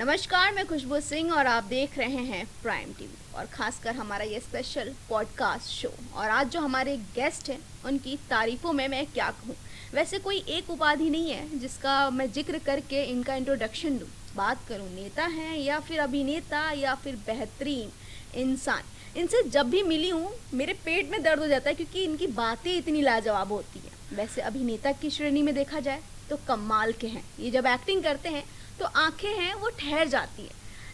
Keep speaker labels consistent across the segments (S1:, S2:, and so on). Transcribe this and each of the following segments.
S1: नमस्कार, मैं खुशबू सिंह और आप देख रहे हैं प्राइम टीवी और खासकर हमारा ये स्पेशल पॉडकास्ट शो। और आज जो हमारे गेस्ट हैं उनकी तारीफों में मैं क्या कहूँ। वैसे कोई एक उपाधि नहीं है जिसका मैं जिक्र करके इनका इंट्रोडक्शन दूँ। बात करूँ नेता हैं या फिर अभिनेता या फिर बेहतरीन इंसान, इनसे जब भी मिली हूँ मेरे पेट में दर्द हो जाता है क्योंकि इनकी बातें इतनी लाजवाब होती हैं। वैसे अभिनेता की श्रेणी में देखा जाए तो कमाल के हैं। ये जब एक्टिंग करते हैं तो आंखें हैं वो ठहर जाती हैं,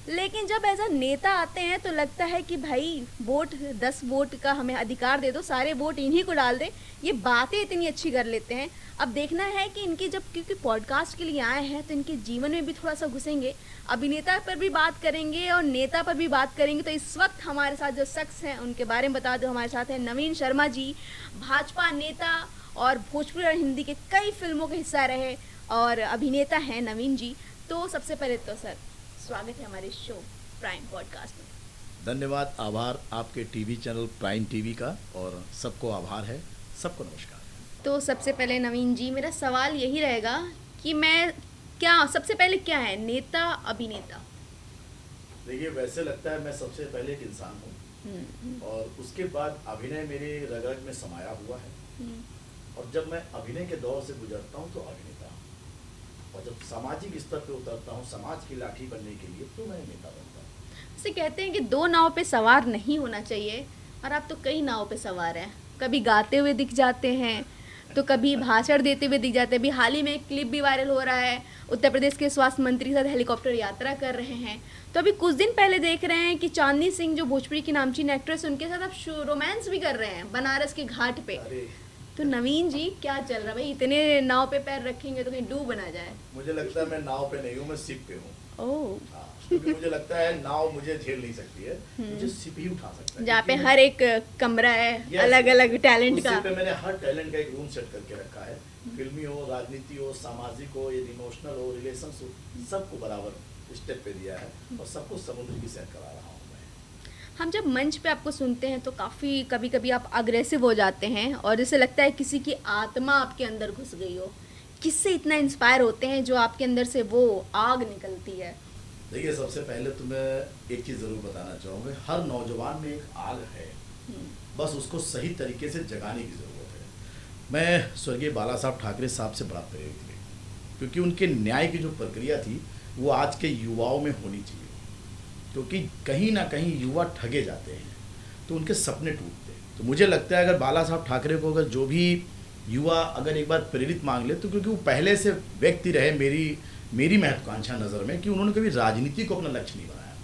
S1: लेकिन जब एज अ नेता आते हैं तो लगता है कि भाई वोट 10 वोट का हमें अधिकार दे दो, सारे वोट इन्हीं को डाल दें। ये बातें इतनी अच्छी कर लेते हैं। अब देखना है कि इनकी जब क्योंकि पॉडकास्ट के लिए आए हैं तो इनके जीवन में भी थोड़ा सा घुसेंगे, अभिनेता पर भी बात करेंगे और नेता पर भी बात करेंगे। तो इस वक्त हमारे साथ जो शख्स हैं उनके बारे में बता दो। हमारे साथ हैं नवीन शर्मा जी, भाजपा नेता और भोजपुरी और हिंदी के कई फिल्मों के हिस्सा रहे और अभिनेता हैं नवीन जी। तो सबसे पहले तो सर स्वागत है हमारे शो प्राइम पॉडकास्ट में।
S2: धन्यवाद, आभार आपके टीवी चैनल प्राइम टीवी का और सबको आभार है, सबको नमस्कार।
S1: तो सबसे पहले नवीन जी मेरा सवाल यही रहेगा कि मैं क्या सबसे पहले क्या है, नेता अभिनेता?
S2: देखिए, वैसे लगता है मैं सबसे पहले एक इंसान हूँ और उसके बाद अभिनय मेरे रग रग में समाया हुआ है। और जब मैं अभिनय के दौर से गुजरता हूँ तो अभिनेता हूँ, और जब सामाजिक स्तर पे उतरता हूँ समाज की लाठी बनने के लिए तो मैं नेता बनता हूँ।
S1: उसे कहते हैं कि दो नाव पे सवार नहीं होना चाहिए, और आप तो कई नाव पे सवार हैं। कभी गाते हुए दिख जाते हैं तो कभी भाषण देते हुए दिख जाते हैं। अभी हाल ही में एक क्लिप भी वायरल हो रहा है, उत्तर प्रदेश के स्वास्थ्य मंत्री के साथ हेलीकॉप्टर यात्रा कर रहे हैं। तो अभी कुछ दिन पहले देख रहे हैं कि चांदनी सिंह जो भोजपुरी की नामचीन एक्ट्रेस, उनके साथ आप रोमांस भी कर रहे हैं बनारस के घाट पे। तो नवीन जी क्या चल रहा है भाई? इतने नाव पे पैर रखेंगे तो कहीं डूब ना जाए।
S2: मुझे लगता है मैं नाव पे नहीं हूँ, मैं सिप पे हूँ।
S1: ओह,
S2: क्योंकि मुझे लगता है नाव मुझे झेल नहीं सकती है, मुझे सिप ही उठा सकता है।
S1: जहाँ पे हर एक कमरा है अलग अलग टैलेंट का।
S2: पे मैंने हर टैलेंट का एक रूम सेट करके रखा है। फिल्मी हो, राजनीति हो, सामाजिक हो, इमोशनल हो, रिलेशंस हो, सबको बराबर स्टेप पे दिया है और सबको समुद्र की सैर करा रहा हूँ।
S1: हम जब मंच पे आपको सुनते हैं तो काफ़ी कभी कभी आप अग्रेसिव हो जाते हैं और जैसे लगता है किसी की आत्मा आपके अंदर घुस गई हो। किससे इतना इंस्पायर होते हैं जो आपके अंदर से वो आग निकलती है?
S2: देखिए, सबसे पहले तो मैं एक चीज़ ज़रूर बताना चाहूँगा, हर नौजवान में एक आग है, बस उसको सही तरीके से जगाने की ज़रूरत है। मैं स्वर्गीय बाला साहब ठाकरे साहब से बड़ा प्रेरित हुई, क्योंकि उनके न्याय की जो प्रक्रिया थी वो आज के युवाओं में होनी चाहिए। क्योंकि कहीं ना कहीं युवा ठगे जाते हैं तो उनके सपने टूटते हैं। तो मुझे लगता है अगर बाला साहब ठाकरे को अगर जो भी युवा अगर एक बार प्रेरित मांग ले तो क्योंकि वो पहले से व्यक्ति रहे मेरी महत्वाकांक्षा नज़र में कि उन्होंने कभी राजनीति को अपना लक्ष्य नहीं बनाया।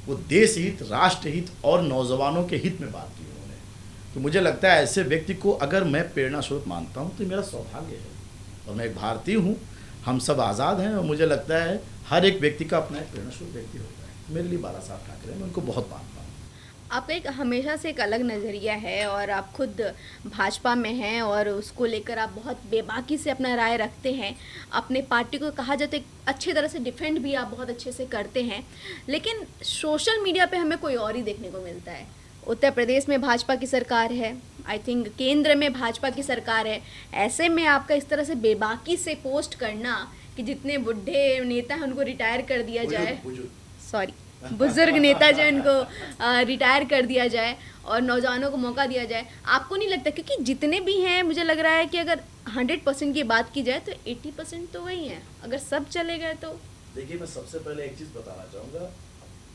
S2: वो देश हित, राष्ट्र हित और नौजवानों के हित में बात की उन्होंने। तो मुझे लगता है ऐसे व्यक्ति को अगर मैं प्रेरणा स्रोत मानता हूँ तो मेरा सौभाग्य है। और मैं एक भारतीय हूँ, हम सब आज़ाद हैं और मुझे लगता है हर एक व्यक्ति का अपना एक प्रेरणा स्रोत व्यक्ति होता है। मेरे लिए बाला साहब ठाकरे, मैं उनको बहुत मानता हूँ।
S1: आपका एक हमेशा से एक अलग नज़रिया है और आप खुद भाजपा में हैं और उसको लेकर आप बहुत बेबाकी से अपना राय रखते हैं। अपने पार्टी को कहा जाए तो एक अच्छी तरह से डिफेंड भी आप बहुत अच्छे से करते हैं, लेकिन सोशल मीडिया पे हमें कोई और ही देखने को मिलता है। उत्तर प्रदेश में भाजपा की सरकार है, आई थिंक केंद्र में भाजपा की सरकार है। ऐसे में आपका इस तरह से बेबाकी से पोस्ट करना कि जितने बुढ़े नेता हैं उनको रिटायर कर दिया जाए, सॉरी बुजुर्ग नेता जो इनको रिटायर कर दिया जाए और नौजवानों को मौका दिया जाए, आपको नहीं लगता? क्योंकि जितने भी हैं मुझे लग रहा है कि अगर 100% की बात की जाए तो 80% तो वही है। अगर सब चले गए तो
S2: देखिए, मैं सबसे पहले एक चीज़ बताना चाहूँगा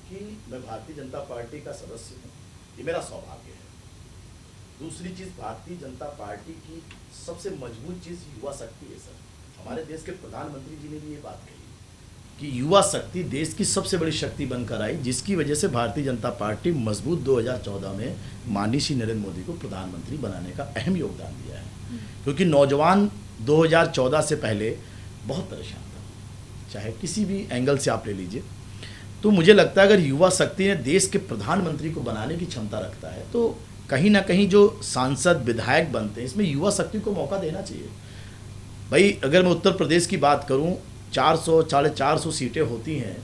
S2: कि मैं भारतीय जनता पार्टी का सदस्य हूँ, ये मेरा सौभाग्य है। दूसरी चीज़, भारतीय जनता पार्टी की सबसे मजबूत चीज़ युवा शक्ति है। सर, हमारे देश के प्रधानमंत्री जी ने भी ये बात कही कि युवा शक्ति देश की सबसे बड़ी शक्ति बनकर आई, जिसकी वजह से भारतीय जनता पार्टी मजबूत 2014 में माननीय श्री नरेंद्र मोदी को प्रधानमंत्री बनाने का अहम योगदान दिया है। क्योंकि नौजवान 2014 से पहले बहुत परेशान था, चाहे किसी भी एंगल से आप ले लीजिए। तो मुझे लगता है अगर युवा शक्ति ने देश के प्रधानमंत्री को बनाने की क्षमता रखता है तो कहीं ना कहीं जो सांसद विधायक बनते हैं इसमें युवा शक्ति को मौका देना चाहिए। भाई, अगर मैं उत्तर प्रदेश की बात करूं, 400-450 सीटें होती हैं,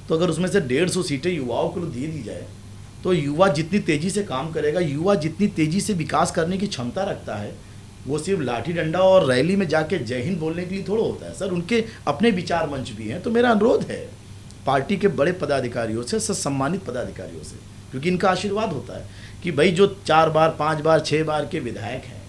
S2: तो अगर उसमें से 150 सीटें युवाओं को दे दी जाए तो युवा जितनी तेज़ी से काम करेगा, युवा जितनी तेज़ी से विकास करने की क्षमता रखता है, वो सिर्फ लाठी डंडा और रैली में जाके जय हिंद बोलने के लिए थोड़ा होता है। सर, उनके अपने विचार मंच भी हैं। तो मेरा अनुरोध है पार्टी के बड़े पदाधिकारियों से, सम्मानित पदाधिकारियों से, क्योंकि इनका आशीर्वाद होता है कि भाई जो 4 बार 5 बार 6 बार के विधायक हैं,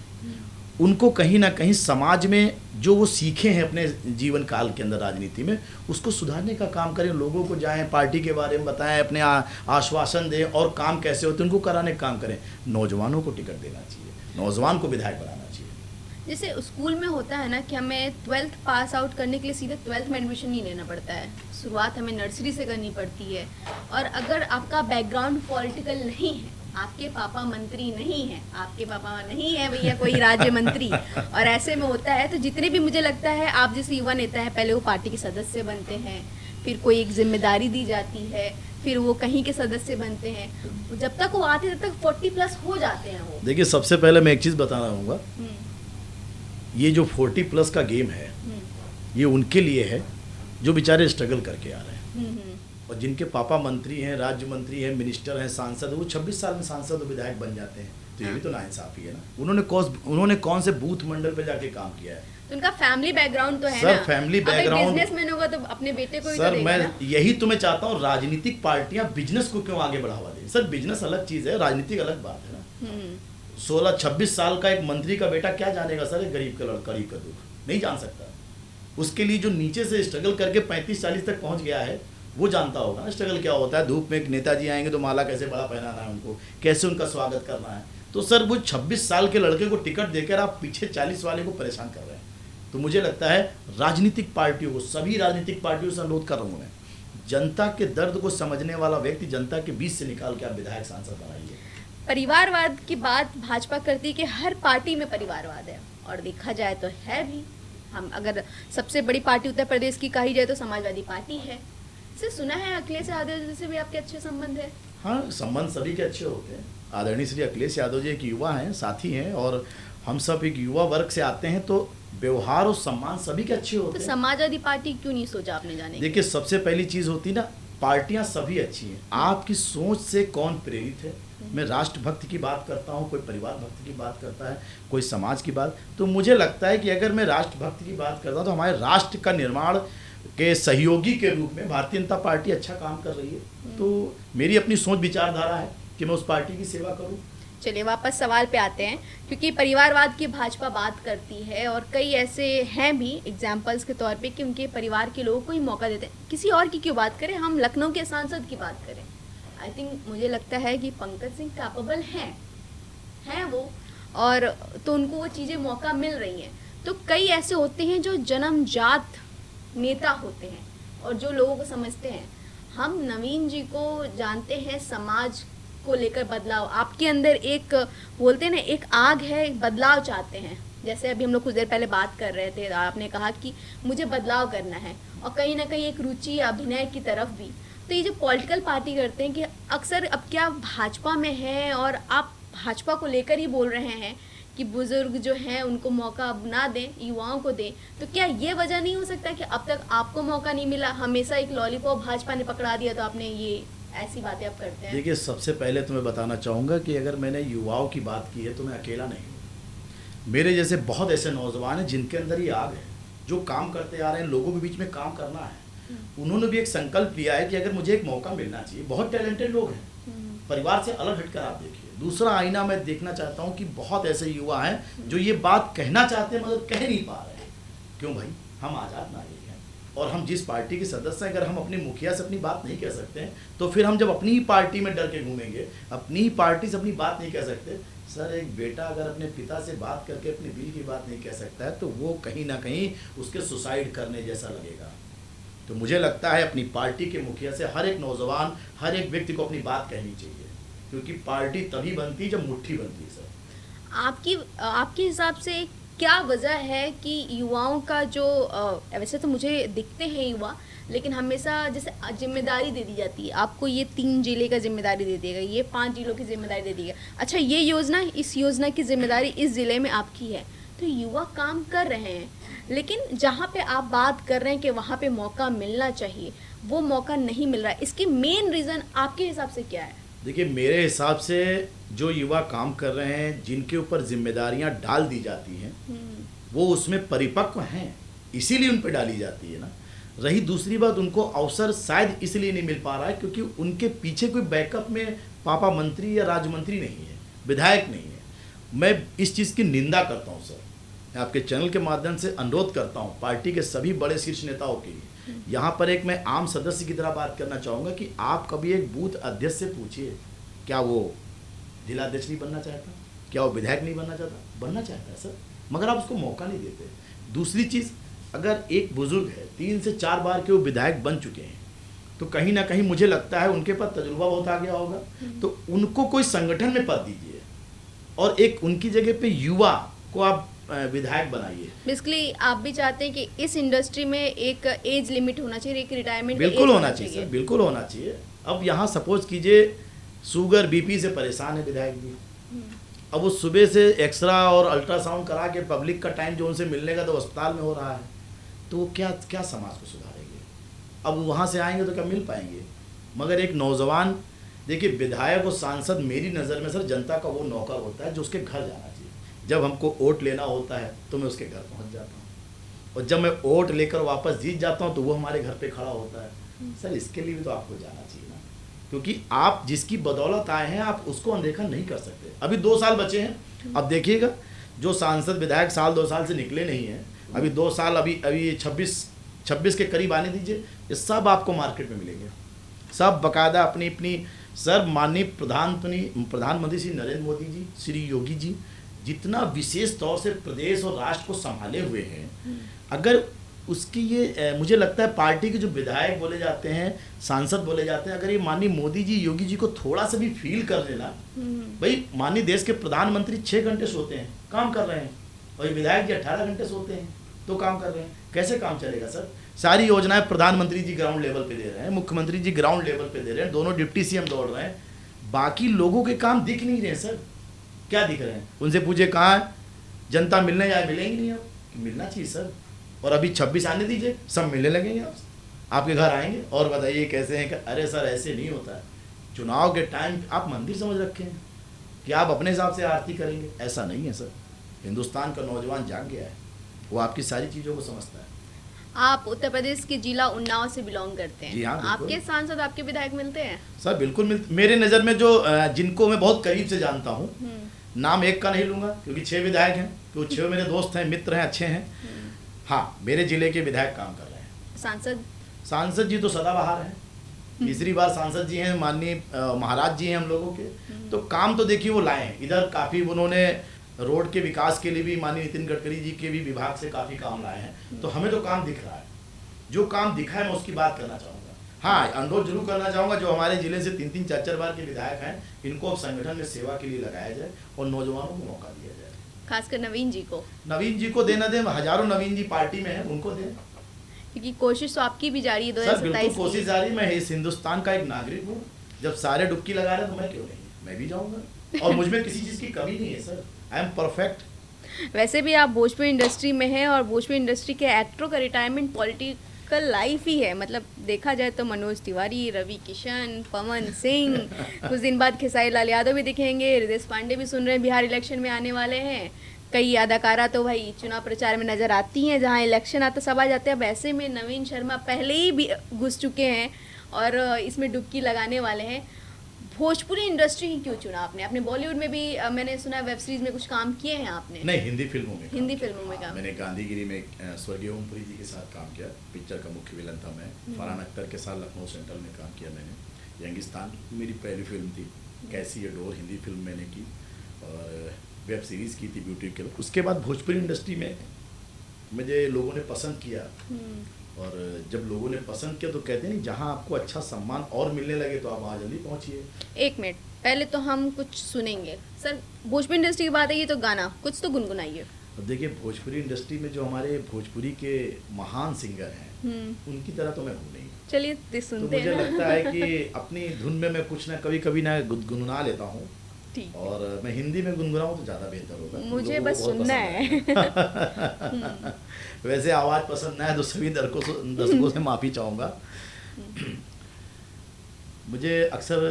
S2: उनको कहीं ना कहीं समाज में जो वो सीखे हैं अपने जीवन काल के अंदर राजनीति में, उसको सुधारने का काम करें, लोगों को जाएं, पार्टी के बारे में बताएं, अपने आश्वासन दें और काम कैसे होते हैं उनको कराने का काम करें। नौजवानों को टिकट देना चाहिए, नौजवान को विधायक बनाना चाहिए।
S1: जैसे स्कूल में होता है ना कि हमें 12th पास आउट करने के लिए सीधे 12th में एडमिशन नहीं लेना पड़ता है, शुरुआत हमें नर्सरी से करनी पड़ती है। और अगर आपका बैकग्राउंड पॉलिटिकल नहीं है, आपके पापा मंत्री नहीं हैं, आपके पापा नहीं है भैया कोई राज्य मंत्री, और ऐसे में होता है तो जितने भी, मुझे लगता है आप जैसे युवा नेता है, पहले वो पार्टी के सदस्य बनते हैं, फिर कोई एक जिम्मेदारी दी जाती है, फिर वो कहीं के सदस्य बनते हैं, जब तक वो आते तब तक 40+ हो जाते हैं वो।
S2: देखिए, सबसे पहले मैं एक चीज़ बताना चाहूँगा, ये जो 40+ का गेम है, ये उनके लिए है जो बेचारे स्ट्रगल करके आ रहे हैं, और जिनके पापा मंत्री हैं, राज्य मंत्री हैं, मिनिस्टर हैं, सांसद, वो 26 साल में सांसद और विधायक बन जाते हैं, तो ये भी तो नाइंसाफी है ना। उन्होंने कौन से बूथ मंडल पे जाके काम किया है?
S1: तो उनका फैमिली बैकग्राउंड तो है
S2: सर,
S1: ना।
S2: फैमिली बैकग्राउंड,
S1: बिजनेसमैन होगा तो अपने बेटे को ही
S2: सर
S1: तो देगा
S2: मैं
S1: ना।
S2: यही तो मैं चाहता हूँ, राजनीतिक पार्टियां बिजनेस को क्यों आगे बढ़ावा दें? सर, बिजनेस अलग चीज़ है, राजनीतिक अलग बात है ना। 16-26 साल का एक मंत्री का बेटा क्या जानेगा सर, एक गरीब का दुख नहीं जान सकता। उसके लिए जो नीचे से स्ट्रगल करके 35-40 तक पहुंच गया है, वो जानता होगा ना स्ट्रगल क्या होता है। धूप में एक नेताजी आएंगे तो माला कैसे बड़ा पहनाना है उनको, कैसे उनका स्वागत करना है। तो सर, वो 26 साल के लड़के को टिकट देकर आप पीछे 40 वाले को परेशान कर रहे हैं। तो मुझे लगता है राजनीतिक पार्टियों को, सभी राजनीतिक पार्टियों से अनुरोध कर रहा हूँ मैं, जनता के दर्द को समझने वाला व्यक्ति जनता के बीच से निकाल के आप विधायक सांसद बनाइए।
S1: परिवारवाद की बात भाजपा करती है कि हर पार्टी में परिवारवाद है, और देखा जाए तो है भी। हम अगर सबसे बड़ी पार्टी उत्तर प्रदेश की कही जाए तो समाजवादी पार्टी है। इसे सुना है अखिलेश यादव जी से भी आपके अच्छे संबंध है?
S2: हाँ, संबंध सभी के अच्छे होते हैं। आदरणीय श्री अखिलेश यादव जी एक युवा हैं, साथी हैं, और हम सब एक युवा वर्ग से आते हैं, तो व्यवहार और सम्मान सभी के अच्छे होते हैं।
S1: तो समाजवादी पार्टी क्यों नहीं सोचा आपने जाने की?
S2: देखिए, सबसे पहली चीज़ होती ना, पार्टियां सभी अच्छी हैं, आपकी सोच से कौन प्रेरित है। मैं राष्ट्रभक्ति की बात करता हूँ, कोई परिवार भक्ति की बात करता है, कोई समाज की बात। तो मुझे लगता है कि अगर मैं राष्ट्रभक्ति की बात करता हूँ तो हमारे राष्ट्र का निर्माण के सहयोगी के रूप में भारतीय जनता पार्टी अच्छा काम कर रही है। तो मेरी अपनी सोच विचारधारा है कि मैं उस पार्टी की सेवा करूँ।
S1: चलिए वापस सवाल पे आते हैं, क्योंकि परिवारवाद की भाजपा बात करती है और कई ऐसे हैं भी एग्जाम्पल्स के तौर पे कि उनके परिवार के लोगों को ही मौका देते हैं। किसी और की क्यों बात करें, हम लखनऊ के सांसद की बात करें। आई थिंक मुझे लगता है कि पंकज सिंह कैपेबल हैं वो, और तो उनको वो चीज़ें मौका मिल रही हैं। तो कई ऐसे होते हैं जो जन्मजात नेता होते हैं और जो लोगों को समझते हैं। हम नवीन जी को जानते हैं, समाज को लेकर बदलाव, आपके अंदर एक बोलते हैं ना, एक आग है, एक बदलाव चाहते हैं। जैसे अभी हम लोग कुछ देर पहले बात कर रहे थे, आपने कहा कि मुझे बदलाव करना है, और कहीं ना कहीं एक रुचि अभिनय की तरफ भी। तो ये जो पॉलिटिकल पार्टी करते हैं कि अक्सर अब क्या भाजपा में है और आप भाजपा को लेकर ही बोल रहे हैं कि बुजुर्ग जो हैं उनको मौका अब ना दें, युवाओं को दें, तो क्या ये वजह नहीं हो सकता कि अब तक आपको मौका नहीं मिला, हमेशा एक लॉलीपॉप भाजपा ने पकड़ा दिया, तो आपने ये ऐसी बातें आप करते हैं?
S2: देखिए, सबसे पहले तो मैं बताना चाहूँगा कि अगर मैंने युवाओं की बात की है तो मैं अकेला नहीं हूँ। मेरे जैसे बहुत ऐसे नौजवान हैं जिनके अंदर ये आग है, जो काम करते आ रहे हैं, लोगों के बीच में काम करना है। उन्होंने भी एक संकल्प लिया है कि अगर मुझे एक मौका मिलना चाहिए। बहुत टैलेंटेड लोग हैं, परिवार से अलग हटकर आप देखिए। दूसरा आईना मैं देखना चाहता हूँ कि बहुत ऐसे युवा हैं जो ये बात कहना चाहते हैं मगर कह नहीं पा रहे हैं। क्यों भाई, हम आज़ाद नागरिक हैं, और हम जिस पार्टी के सदस्य हैं, अगर हम अपनी मुखिया से अपनी बात नहीं कह सकते हैं, तो फिर हम जब अपनी ही पार्टी में डर के घूमेंगे, अपनी ही पार्टी से अपनी बात नहीं कह सकते। सर, एक बेटा अगर अपने पिता से बात करके अपने दिल की बात नहीं कह सकता है तो वो कहीं ना कहीं उसके सुसाइड करने जैसा लगेगा। तो मुझे लगता है अपनी पार्टी के मुखिया से हर एक नौजवान, हर एक व्यक्ति को अपनी बात कहनी चाहिए, क्योंकि पार्टी तभी बनती जब मुट्ठी बनती है। सर,
S1: आपके हिसाब से क्या वजह है कि युवाओं का जो वैसे तो मुझे दिखते हैं युवा, लेकिन हमेशा जैसे जिम्मेदारी दे दी जाती है, आपको ये 3 जिले का जिम्मेदारी दे दिएगा, ये 5 जिलों की जिम्मेदारी दे दिएगा, अच्छा ये योजना, इस योजना की जिम्मेदारी इस ज़िले में आपकी है। तो युवा काम कर रहे हैं, लेकिन जहाँ पे आप बात कर रहे हैं कि वहाँ पे मौका मिलना चाहिए, वो मौका नहीं मिल रहा है। इसकी मेन रीज़न आपके हिसाब से क्या है?
S2: देखिए, मेरे हिसाब से जो युवा काम कर रहे हैं, जिनके ऊपर जिम्मेदारियां डाल दी जाती हैं, वो उसमें परिपक्व हैं, इसीलिए उन पर डाली जाती है ना। रही दूसरी बात, उनको अवसर शायद इसलिए नहीं मिल पा रहा है क्योंकि उनके पीछे कोई बैकअप में पापा मंत्री या राज्य मंत्री नहीं है, विधायक नहीं है। मैं इस चीज़ की निंदा करता हूँ सर, मैं आपके चैनल के माध्यम से अनुरोध करता हूँ पार्टी के सभी बड़े शीर्ष नेताओं के लिए, यहाँ पर एक मैं आम सदस्य की तरह बात करना चाहूँगा कि आप कभी एक बूथ अध्यक्ष से पूछिए, क्या वो जिलाध्यक्ष नहीं बनना चाहता, क्या वो विधायक नहीं बनना चाहता? बनना चाहता है सर, मगर आप उसको मौका नहीं देते। दूसरी चीज़, अगर एक बुजुर्ग है 3 से 4 बार के वो विधायक बन चुके हैं, तो कहीं ना कहीं मुझे लगता है उनके पास तजुर्बा बहुत आ गया होगा, तो उनको कोई संगठन में पद दीजिए और एक उनकी जगह पे युवा को आप विधायक बनाइए।
S1: बेसिकली आप भी चाहते हैं कि इस इंडस्ट्री में एक एज लिमिट होना चाहिए, एक रिटायरमेंट
S2: बिल्कुल होना चाहिए सर, बिल्कुल होना चाहिए। अब यहाँ सपोज कीजिए शुगर बीपी से परेशान है विधायक भी, अब वो सुबह से एक्सरा और अल्ट्रासाउंड करा के पब्लिक का टाइम जो उनसे मिलने का तो अस्पताल में हो रहा है, तो वो क्या क्या समाज को सुधारेंगे? अब वहाँ से आएंगे तो क्या मिल पाएंगे? मगर एक नौजवान, देखिए विधायक और सांसद मेरी नज़र में सर जनता का वो नौकर होता है जो उसके घर जाना चाहिए। जब हमको वोट लेना होता है तो मैं उसके घर पहुँच जाता हूँ, और जब मैं वोट लेकर वापस जीत जाता हूँ तो वो हमारे घर पे खड़ा होता है। सर इसके लिए भी तो आपको जाना चाहिए ना, क्योंकि आप जिसकी बदौलत आए हैं आप उसको अनदेखा नहीं कर सकते। अभी 2 साल बचे हैं, अब देखिएगा जो सांसद विधायक साल 2 साल से निकले नहीं हैं, अभी 2 साल अभी 26 के करीब आने दीजिए, ये सब आपको मार्केट में मिलेंगे, सब बाकायदा अपनी अपनी। सर माननीय प्रधानमंत्री श्री नरेंद्र मोदी जी, श्री योगी जी जितना विशेष तौर से प्रदेश और राष्ट्र को संभाले हुए हैं, अगर उसकी ये मुझे लगता है पार्टी के जो विधायक बोले जाते हैं, सांसद बोले जाते हैं, अगर ये माननीय मोदी जी योगी जी को थोड़ा सा भी फील कर लेना, भाई माननीय देश के प्रधानमंत्री 6 घंटे सोते हैं, काम कर रहे हैं, और ये विधायक जी 18 घंटे सोते हैं तो काम कर रहे हैं, कैसे काम चलेगा सर? सारी योजनाएं प्रधानमंत्री जी ग्राउंड लेवल पे दे रहे हैं, मुख्यमंत्री जी ग्राउंड लेवल पे दे रहे हैं, दोनों डिप्टी सीएम दौड़ रहे हैं, बाकी लोगों के काम दिख नहीं रहे सर। क्या दिख रहे हैं? उनसे पूछे कहाँ है जनता, मिलने जाए मिलेंगे नहीं, आप मिलना चाहिए सर। और अभी 26 आने दीजिए, सब मिलने लगेंगे आपके घर आएंगे और बताइए कैसे हैं? अरे सर ऐसे नहीं होता है, चुनाव के टाइम आप मंदिर समझ रखे हैं कि आप अपने हिसाब से आरती करेंगे, ऐसा नहीं है सर। हिंदुस्तान का नौजवान जाग गया है, वो आपकी सारी चीज़ों को समझता है।
S1: आप उत्तर प्रदेश के जिला उन्नाव से बिलोंग करते हैं,
S2: जी हाँ,
S1: आपके सांसद आपके विधायक मिलते हैं?
S2: सर बिल्कुल मिलते, मेरे नज़र में जो जिनको मैं बहुत करीब से जानता हूँ, नाम एक का नहीं लूँगा क्योंकि 6 विधायक हैं, तो 6 मेरे दोस्त हैं, मित्र हैं, अच्छे हैं। हाँ, मेरे जिले के विधायक काम कर रहे हैं। सांसद जी तो सदाबहार हैं, तीसरी बार सांसद जी हैं, माननीय महाराज जी हैं हम लोगों के, तो काम तो देखिए वो लाए हैं इधर, काफ़ी उन्होंने रोड के विकास के लिए भी माननीय नितिन गडकरी जी के भी विभाग से काफ़ी काम लाए हैं, तो हमें तो काम दिख रहा है। जो काम दिखा है मैं उसकी बात करना चाहूँगा। हाँ, अनुरोध जरूर करना चाहूँगा जो हमारे जिले से 3-3, 4-4 बार के विधायक हैं, इनको अब संगठन में सेवा के लिए लगाया जाए और नौजवानों को मौका दिया जाए।
S1: खासकर नवीन जी को
S2: देना दें, हजारों नवीन जी पार्टी में हैं, उनको दें,
S1: क्योंकि कोशिश तो आपकी भी जारी है।
S2: सर बिल्कुल कोशिश जारी, मैं इस हिंदुस्तान का एक नागरिक हूँ, जब सारे डुबकी लगा रहे हैं तो मैं क्यों नहीं, मैं भी जाऊँगा, और मुझमें किसी चीज़ की कमी नहीं है सर, आई एम परफेक्ट।
S1: वैसे भी आप भोजपुरी इंडस्ट्री में हैं और भोजपुरी इंडस्ट्री के एक्टरों का रिटायरमेंट पॉलिटिकल लाइफ ही है, मतलब देखा जाए तो मनोज तिवारी, रवि किशन, पवन सिंह, कुछ दिन बाद खेसारी लाल यादव भी दिखेंगे, रितेश पांडे भी सुन रहे हैं बिहार इलेक्शन में आने वाले हैं, कई अदाकारा तो भाई चुनाव प्रचार में नज़र आती हैं, जहाँ इलेक्शन आता सब आ जाते हैं। वैसे में नवीन शर्मा पहले ही भी घुस चुके हैं और इसमें डुबकी लगाने वाले हैं। भोजपुरी इंडस्ट्री ही क्यों चुना आपने? आपने बॉलीवुड में भी मैंने सुना वेब सीरीज में कुछ काम किए हैं आपने?
S2: नहीं, हिंदी फिल्मों में
S1: काम।
S2: मैंने गांधीगिरी में स्वर्गीय ओमपुरी जी के साथ काम किया, पिक्चर का मुख्य विलन था मैं। फरहान अख्तर के साथ लखनऊ सेंट्रल में काम किया मैंने। यंगिस्तान मेरी पहली फिल्म थी, कैसी अडोर हिंदी फिल्म मैंने की, और वेब सीरीज़ की थी ब्यूटी किलर। उसके बाद भोजपुरी इंडस्ट्री में मुझे लोगों ने पसंद किया, और जब लोगों ने पसंद किया तो कहते नहीं, जहां आपको अच्छा सम्मान और मिलने लगे तो आप वहाँ जल्दी पहुँचिए।
S1: 1 मिनट पहले तो हम कुछ सुनेंगे सर, भोजपुरी इंडस्ट्री की बात है, ये तो गाना कुछ तो गुनगुनाइए।
S2: अब देखिए भोजपुरी इंडस्ट्री में जो हमारे भोजपुरी के महान सिंगर हैं, उनकी तरह तो मैं हूँ नहीं।
S1: चलिए सुनते हैं।
S2: तो मुझे लगता है कि अपनी धुन में मैं कुछ ना कभी ना गुनगुना लेता हूँ, और मैं हिंदी में गुनगुनाऊँ तो ज़्यादा बेहतर होगा,
S1: मुझे बस सुनना है।
S2: वैसे आवाज़ पसंद ना है तो सभी दर्शकों से माफ़ी चाहूँगा। मुझे अक्सर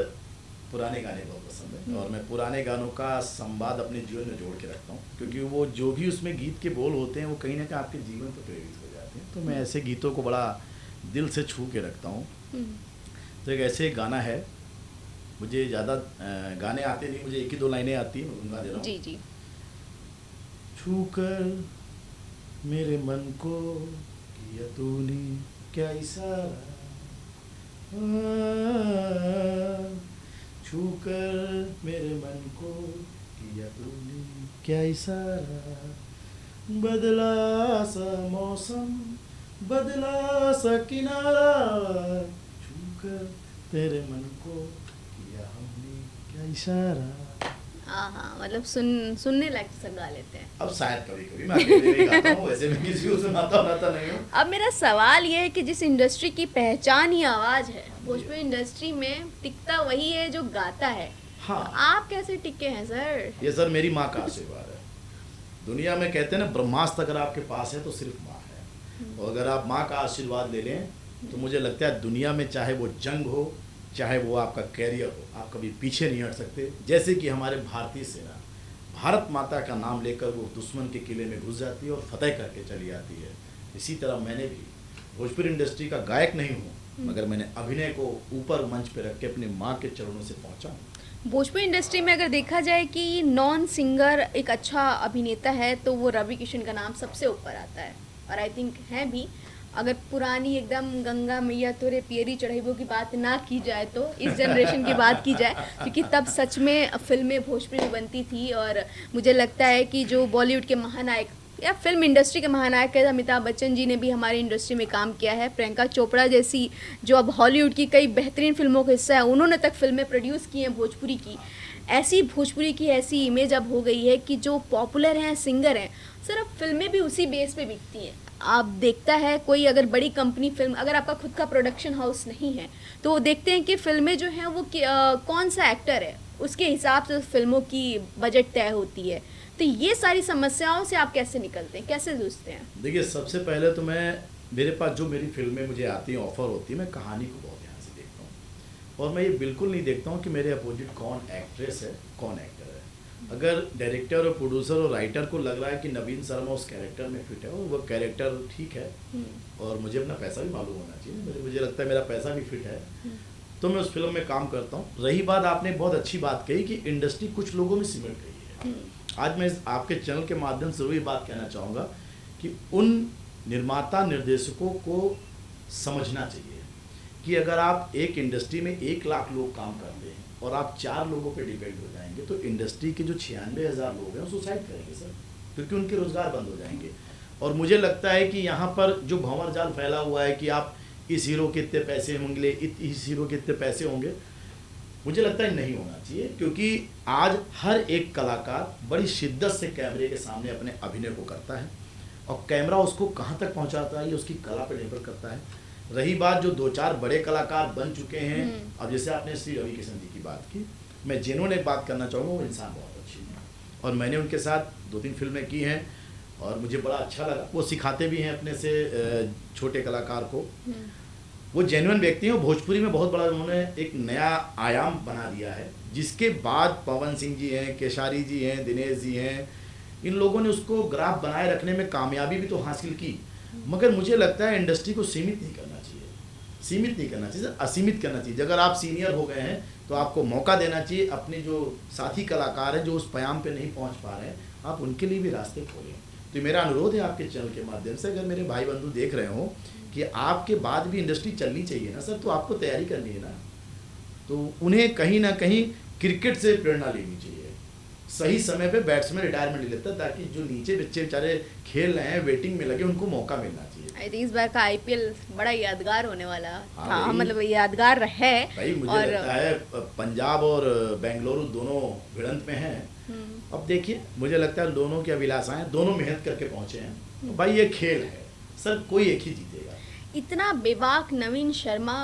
S2: पुराने गाने बहुत पसंद है, और मैं पुराने गानों का संवाद अपने जीवन में जोड़ के रखता हूँ, क्योंकि वो जो भी उसमें गीत के बोल होते हैं वो कहीं ना कहीं आपके जीवन पर प्रेरित हो जाते हैं। तो मैं ऐसे गीतों को बड़ा दिल से छू के रखता हूँ।
S1: हम्म,
S2: तो एक ऐसे गाना है, मुझे ज़्यादा गाने आते नहीं, मुझे एक ही दो लाइनें आती हैं, मैं गुनगुना दे रहा हूँ।
S1: जी जी।
S2: छू कर मेरे मन को किया तूने क्या इशारा, छू कर मेरे मन को किया तूने क्या इशारा, बदला सा मौसम, बदला सा किनारा, छू कर तेरे मन को किया हमने क्या इशारा।
S1: हाँ हाँ, मतलब सुनने लायक सब गा लेते हैं।
S2: अब शायद कभी कभी मैं अकेले भी गाता हूँ, वैसे मैं किसी को सुनाता नहीं हूँ।
S1: अब मेरा सवाल ये है कि जिस इंडस्ट्री की पहचान ही आवाज है, भोजपुरी इंडस्ट्री में टिकता वही है जो गाता है।
S2: हाँ।
S1: तो आप कैसे टिके हैं सर?
S2: ये सर मेरी माँ का आशीर्वाद है। दुनिया में कहते हैं ना, ब्रह्मास्त्र अगर आपके पास है तो सिर्फ माँ है, और अगर आप माँ का आशीर्वाद ले लें तो मुझे लगता है दुनिया में चाहे वो जंग हो, चाहे वो आपका कैरियर हो, आप कभी पीछे नहीं हट सकते। जैसे कि हमारे भारतीय सेना भारत माता का नाम लेकर वो दुश्मन के किले में घुस जाती है और फतेह करके चली आती है। इसी तरह मैंने भी भोजपुरी इंडस्ट्री का गायक नहीं हूँ, मगर मैंने अभिनय को ऊपर मंच पे रख के अपनी माँ के चरणों से पहुँचा हूँ।
S1: भोजपुरी इंडस्ट्री में अगर देखा जाए कि नॉन सिंगर एक अच्छा अभिनेता है तो वो रवि किशन का नाम सबसे ऊपर आता है, और आई थिंक है भी। अगर पुरानी एकदम गंगा मैया तोरे पियरी चढ़ाइबो की बात ना की जाए तो इस जनरेशन की बात की जाए, क्योंकि तब सच में फिल्में भोजपुरी में बनती थी। और मुझे लगता है कि जो बॉलीवुड के महानायक या फिल्म इंडस्ट्री के महानायक है, अमिताभ बच्चन जी ने भी हमारी इंडस्ट्री में काम किया है। प्रियंका चोपड़ा जैसी जो अब हॉलीवुड की कई बेहतरीन फिल्मों का हिस्सा है, उन्होंने तक फिल्में प्रोड्यूस की हैं भोजपुरी की। ऐसी भोजपुरी की ऐसी इमेज अब हो गई है कि जो पॉपुलर हैं सिंगर हैं सर, अब फिल्में भी उसी बेस पे बिकती हैं। आप देखता है कोई अगर बड़ी कंपनी फिल्म, अगर आपका खुद का प्रोडक्शन हाउस नहीं है तो वो देखते हैं कि फिल्में जो हैं वो कौन सा एक्टर है, उसके हिसाब से फिल्मों की बजट तय होती है। तो ये सारी समस्याओं से आप कैसे निकलते हैं, कैसे जूझते हैं?
S2: देखिए, सबसे पहले तो मेरे पास जो मेरी फिल्में मुझे आती हैं, ऑफर होती है, मैं कहानी को बहुत ध्यान से देखता हूँ, और मैं ये बिल्कुल नहीं देखता हूँ कि मेरे अपोजिट कौन एक्ट्रेस है, कौन एक्टर है। अगर डायरेक्टर और प्रोड्यूसर और राइटर को लग रहा है कि नवीन शर्मा उस कैरेक्टर में फिट है और वो कैरेक्टर ठीक है, और मुझे अपना पैसा भी मालूम होना चाहिए, मुझे लगता है मेरा पैसा भी फिट है, तो मैं उस फिल्म में काम करता हूँ। रही बात, आपने बहुत अच्छी बात कही कि इंडस्ट्री कुछ लोगों में सिमट गई है। आज मैं आपके चैनल के माध्यम से वही बात कहना चाहूँगा कि उन निर्माता निर्देशकों को समझना चाहिए कि अगर आप एक इंडस्ट्री में 1 लाख लोग काम करते हैं और आप 4 लोगों पे डिपेंड हो जाएंगे, तो इंडस्ट्री के जो 96,000 लोग हैं वो सुसाइड करेंगे सर, क्योंकि उनके रोजगार बंद हो जाएंगे। और मुझे लगता है कि यहाँ पर जो भंवर जाल फैला हुआ है कि आप इस हीरो के इतने पैसे होंगे, इस हीरो के इतने पैसे होंगे, मुझे लगता है नहीं होना चाहिए। क्योंकि आज हर एक कलाकार बड़ी शिद्दत से कैमरे के सामने अपने अभिनय को करता है, और कैमरा उसको कहाँ तक पहुँचाता है ये उसकी कला पर निर्भर करता है। रही बात जो 2-4 बड़े कलाकार बन चुके हैं, अब जैसे आपने श्री रवि किशन जी की बात की, मैं जिन्होंने बात करना चाहूँगा, वो इंसान बहुत अच्छी है, और मैंने उनके साथ 2-3 फिल्में की हैं और मुझे बड़ा अच्छा लगा। वो सिखाते भी हैं अपने से छोटे कलाकार को, वो जेन्युइन व्यक्ति हैं। भोजपुरी में बहुत बड़ा उन्होंने एक नया आयाम बना दिया है, जिसके बाद पवन सिंह जी हैं, केशारी जी हैं, दिनेश जी हैं, इन लोगों ने उसको ग्राफ बनाए रखने में कामयाबी भी तो हासिल की। मगर मुझे लगता है इंडस्ट्री को सीमित नहीं करना चाहिए, सीमित नहीं करना चाहिए, असीमित करना चाहिए। अगर आप सीनियर हो गए हैं तो आपको मौका देना चाहिए। अपने जो साथी कलाकार हैं जो उस प्याम पे नहीं पहुंच पा रहे हैं, आप उनके लिए भी रास्ते खोलें। तो मेरा अनुरोध है आपके चैनल के माध्यम से, अगर मेरे भाई बंधु देख रहे हो कि आपके बाद भी इंडस्ट्री चलनी चाहिए ना सर, तो आपको तैयारी करनी है ना, तो उन्हें कहीं ना कहीं क्रिकेट से प्रेरणा लेनी चाहिए। सही समय पे बैट्समैन रिटायरमेंट ले लेता है, ताकि जो नीचे बच्चे बेचारे खेल रहे हैं, वेटिंग में लगे, उनको मौका मिलना चाहिए।
S1: आई थिंक इस बार का आईपीएल बड़ा यादगार होने वाला
S2: हाँ
S1: था, मतलब यादगार है
S2: भाई। मुझे
S1: और
S2: लगता है पंजाब और बेंगलुरु दोनों भिड़ंत में हैं। अब देखिए, मुझे लगता है दोनों की अभिलाषाएं, दोनों मेहनत करके पहुंचे हैं। भाई ये खेल है सर, कोई एक ही जीतेगा।
S1: इतना बेबाक नवीन शर्मा,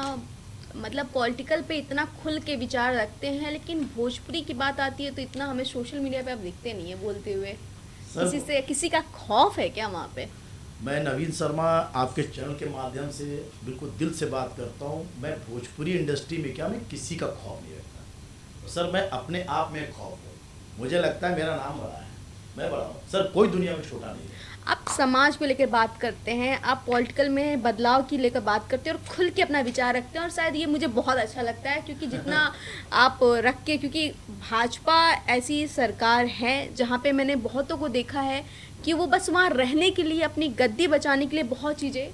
S1: मतलब पॉलिटिकल पे इतना खुल के विचार रखते हैं, लेकिन भोजपुरी की बात आती है तो इतना हमें सोशल मीडिया पे आप दिखते नहीं है बोलते हुए। किसी से किसी का खौफ है क्या वहाँ पे?
S2: मैं नवीन शर्मा आपके चैनल के माध्यम से बिल्कुल दिल से बात करता हूँ। मैं भोजपुरी इंडस्ट्री में क्या, मैं किसी का खौफ नहीं रखता सर, मैं अपने आप में खौफ हूँ। मुझे लगता है मेरा नाम बड़ा है, मैं बड़ा हूँ सर, कोई दुनिया में छोटा नहीं है।
S1: आप समाज को लेकर बात करते हैं, आप पॉलिटिकल में बदलाव की लेकर बात करते हैं और खुल के अपना विचार रखते हैं, और शायद ये मुझे बहुत अच्छा लगता है क्योंकि जितना आप रख के, क्योंकि भाजपा ऐसी सरकार है जहाँ पे मैंने बहुतों को देखा है कि वो बस वहाँ रहने के लिए, अपनी गद्दी बचाने के लिए बहुत चीज़ें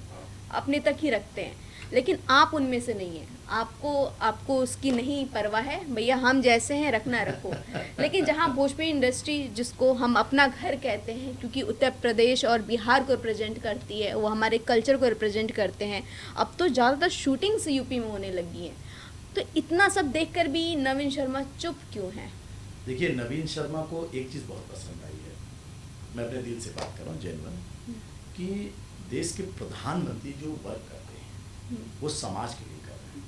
S1: अपने तक ही रखते हैं, लेकिन आप उनमें से नहीं हैं। आपको उसकी नहीं परवाह है, भैया हम जैसे हैं रखना रखो। लेकिन जहाँ भोजपुरी इंडस्ट्री, जिसको हम अपना घर कहते हैं क्योंकि उत्तर प्रदेश और बिहार को रिप्रेजेंट करती है, वो हमारे कल्चर को रिप्रेजेंट करते हैं, अब तो ज़्यादातर शूटिंग्स यूपी में होने लगी हैं। तो इतना सब देखकर भी नवीन शर्मा चुप क्यों हैं?
S2: देखिए, नवीन शर्मा को एक चीज़ बहुत पसंद आई है, मैं अपने दिल से बात कर रहा हूँ जेन्युइन, कि देश के प्रधानमंत्री जो वर्क करते हैं वो समाज के लिए कर रहे हैं।